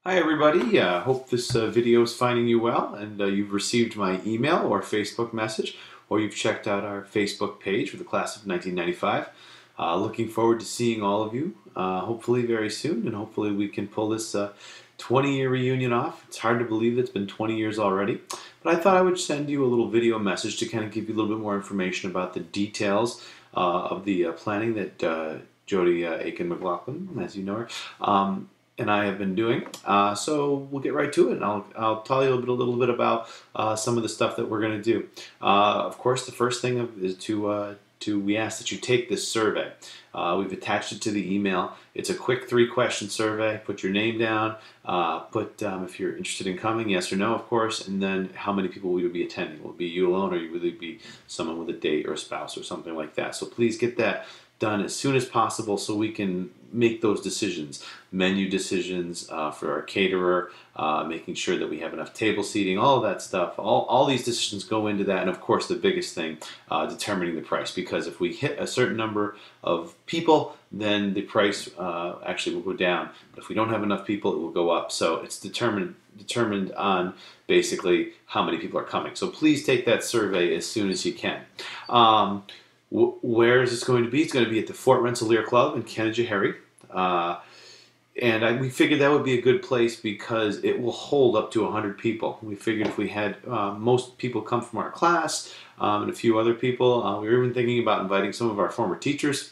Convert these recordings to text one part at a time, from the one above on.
Hi everybody, hope this video is finding you well and you've received my email or Facebook message or you've checked out our Facebook page for the class of 1995. Looking forward to seeing all of you hopefully very soon, and hopefully we can pull this 20-year reunion off. It's hard to believe it's been 20 years already, but I thought I would send you a little video message to kind of give you a little bit more information about the details of the planning that Jody Aiken McLaughlin, as you know her, and I have been doing. So we'll get right to it, and I'll tell you a little bit about some of the stuff that we're going to do. Of course, the first thing is we ask that you take this survey. We've attached it to the email. It's a quick 3-question survey. Put your name down, put if you're interested in coming, yes or no, of course, and then how many people will you be attending. Will it be you alone, or will it be someone with a date or a spouse or something like that? So please get that done as soon as possible so we can make those decisions, menu decisions for our caterer, making sure that we have enough table seating, all of that stuff. All these decisions go into that, and of course the biggest thing, determining the price, because if we hit a certain number of people, then the price actually will go down. But if we don't have enough people, it will go up. So it's determined on basically how many people are coming. So please take that survey as soon as you can. Where is this going to be? It's going to be at the Fort Rensselaer Club in Canajoharie. And we figured that would be a good place because it will hold up to 100 people. We figured if we had most people come from our class and a few other people, we were even thinking about inviting some of our former teachers.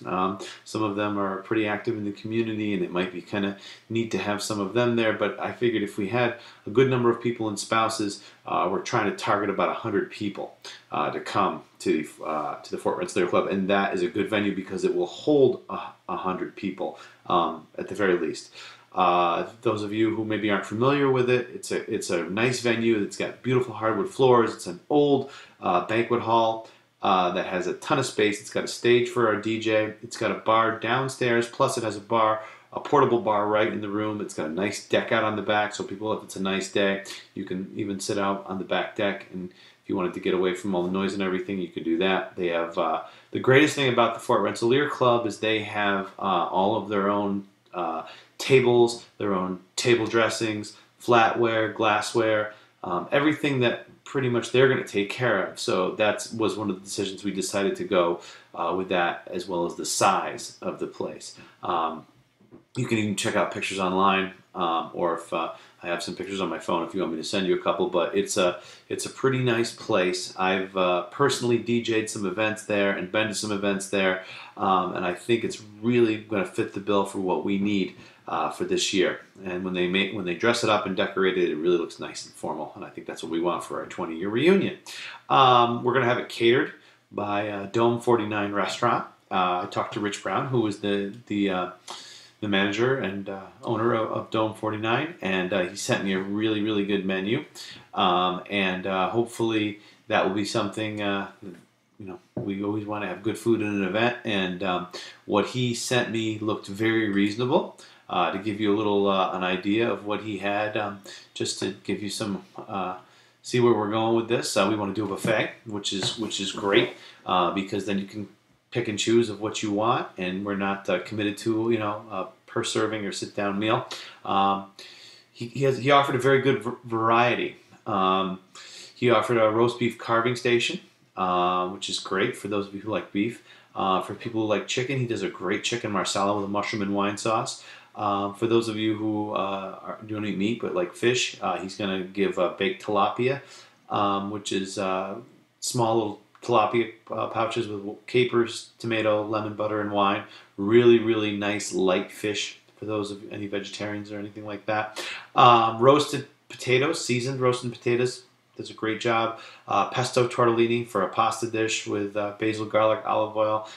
Some of them are pretty active in the community, and it might be kind of neat to have some of them there. But I figured if we had a good number of people and spouses, we're trying to target about 100 people to come to the Fort Rensselaer Club, and that is a good venue because it will hold 100 people at the very least. Those of you who maybe aren't familiar with it, it's a nice venue. It's got beautiful hardwood floors. It's an old banquet hall that has a ton of space. It's got a stage for our DJ. It's got a bar downstairs, plus it has a portable bar right in the room. It's got a nice deck out on the back, so people, if it's a nice day, you can even sit out on the back deck, and if you wanted to get away from all the noise and everything, you could do that. They have the greatest thing about the Fort Rensselaer Club is they have all of their own tables, their own table dressings, flatware, glassware, everything that pretty much they're going to take care of. So that was one of the decisions we decided to go with that, as well as the size of the place. You can even check out pictures online, or if I have some pictures on my phone if you want me to send you a couple. But it's a pretty nice place. I've personally DJ'd some events there and been to some events there, and I think it's really going to fit the bill for what we need for this year. And when they dress it up and decorate it, it really looks nice and formal. And I think that's what we want for our 20-year reunion. We're going to have it catered by Dome 49 Restaurant. I talked to Rich Brown, who was the manager and owner of Dome 49, and he sent me a really good menu, and hopefully that will be something. We always want to have good food in an event, and what he sent me looked very reasonable. To give you a little an idea of what he had, just to give you some see where we're going with this. We want to do a buffet, which is great because then you can pick and choose of what you want, and we're not committed to a per serving or sit down meal. He offered a very good variety. He offered a roast beef carving station, which is great for those of you who like beef. For people who like chicken, he does a great chicken marsala with a mushroom and wine sauce. For those of you who don't eat meat but like fish, he's going to give baked tilapia, which is small little tilapia pouches with capers, tomato, lemon, butter, and wine. Really nice light fish for those of any vegetarians or anything like that. Roasted potatoes, seasoned roasted potatoes. Does a great job. Pesto tortellini for a pasta dish with basil, garlic, olive oil,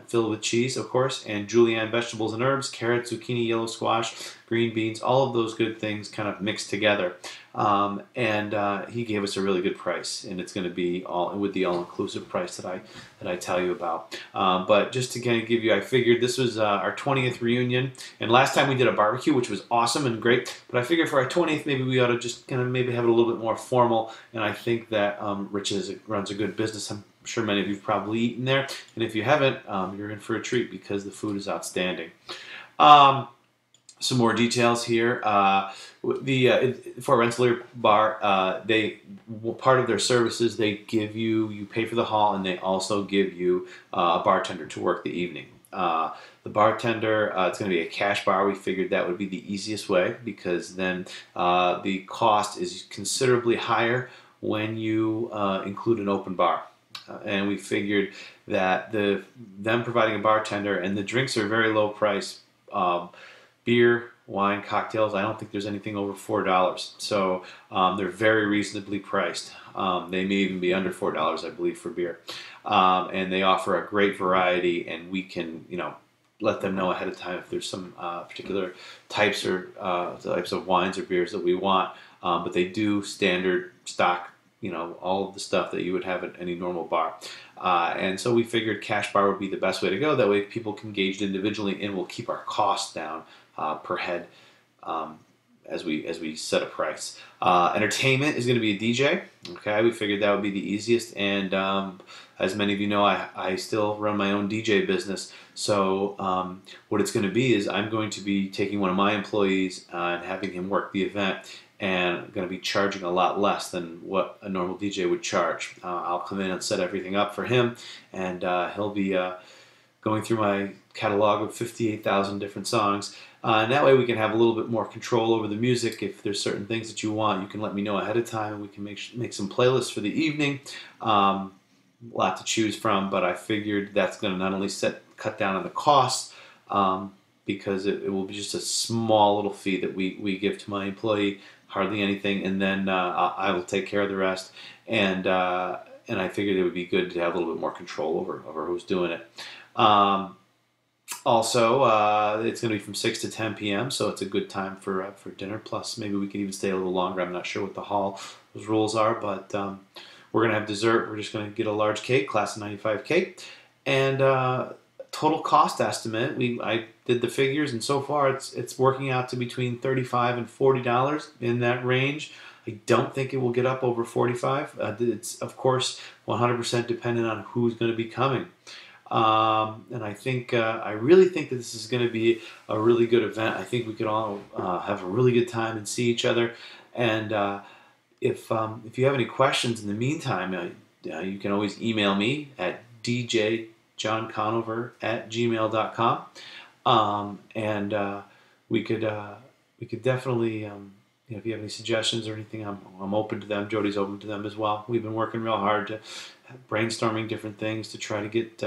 filled with cheese, of course, and julienne vegetables and herbs, carrot, zucchini, yellow squash, green beans, all of those good things kind of mixed together. And he gave us a really good price, and it's going to be with the all-inclusive price that I tell you about. But just to kind of give you, I figured this was our 20th reunion, and last time we did a barbecue, which was awesome and great. But I figured for our 20th, maybe we ought to just kind of maybe have it a little bit more formal. And I think that Rich runs a good business. I'm sure many of you've probably eaten there, and if you haven't, you're in for a treat because the food is outstanding. Some more details here. The Fort Rensselaer Bar, they part of their services, they give you pay for the hall, and they also give you a bartender to work the evening. The bartender, it's going to be a cash bar. We figured that would be the easiest way because then the cost is considerably higher when you include an open bar. And we figured that them providing a bartender, and the drinks are very low price. Beer, wine, cocktails. I don't think there's anything over $4. So they're very reasonably priced. They may even be under $4, I believe, for beer. And they offer a great variety, and we can, let them know ahead of time if there's some particular types of wines or beers that we want. But they do standard stock, all of the stuff that you would have at any normal bar. And so we figured cash bar would be the best way to go. That way people can gauge individually, and we'll keep our costs down per head as we set a price. Entertainment is going to be a DJ. Okay, we figured that would be the easiest. And as many of you know, I still run my own DJ business. So what it's going to be is I'm going to be taking one of my employees and having him work the event, and I'm going to be charging a lot less than what a normal DJ would charge. I'll come in and set everything up for him, and he'll be going through my catalog of 58,000 different songs. And that way we can have a little bit more control over the music. If there's certain things that you want, you can let me know ahead of time, and we can make some playlists for the evening. A lot to choose from, but I figured that's going to not only cut down on the costs, because it will be just a small little fee that we give to my employee, hardly anything, and then I will take care of the rest. And I figured it would be good to have a little bit more control over who's doing it. Also, it's going to be from 6 to 10 p.m., so it's a good time for dinner. Plus, maybe we can even stay a little longer. I'm not sure what the hall's rules are, but we're going to have dessert. We're just going to get a large cake, class of '95 cake, and total cost estimate. I did the figures, and so far it's working out to between $35 and $40 in that range. I don't think it will get up over $45. It's of course 100% dependent on who's going to be coming. And I really think that this is going to be a really good event. I think we could all have a really good time and see each other. And if you have any questions in the meantime, you can always email me at djjohnconover@gmail.com. And we could definitely, if you have any suggestions or anything, I'm open to them. Jody's open to them as well. We've been working real hard to brainstorming different things to try to get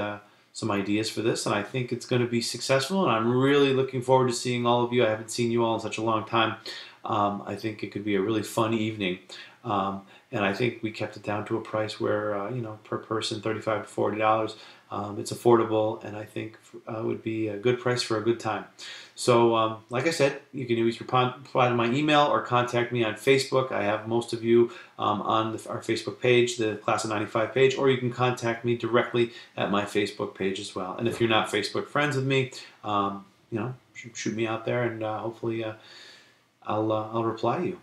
some ideas for this, and I think it's going to be successful, and I'm really looking forward to seeing all of you. I haven't seen you all in such a long time. I think it could be a really fun evening, and I think we kept it down to a price where, per person, $35 to $40. It's affordable, and I think would be a good price for a good time. So, like I said, you can always reply to my email or contact me on Facebook. I have most of you on our Facebook page, the Class of '95 page, or you can contact me directly at my Facebook page as well. And if you're not Facebook friends with me, shoot me out there, and hopefully I'll reply to you.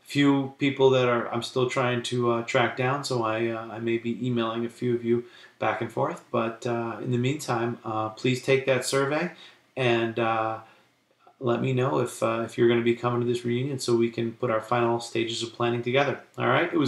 Few people that I'm still trying to track down, so I may be emailing a few of you back and forth. But in the meantime, please take that survey and let me know if you're going to be coming to this reunion, so we can put our final stages of planning together. All right, it was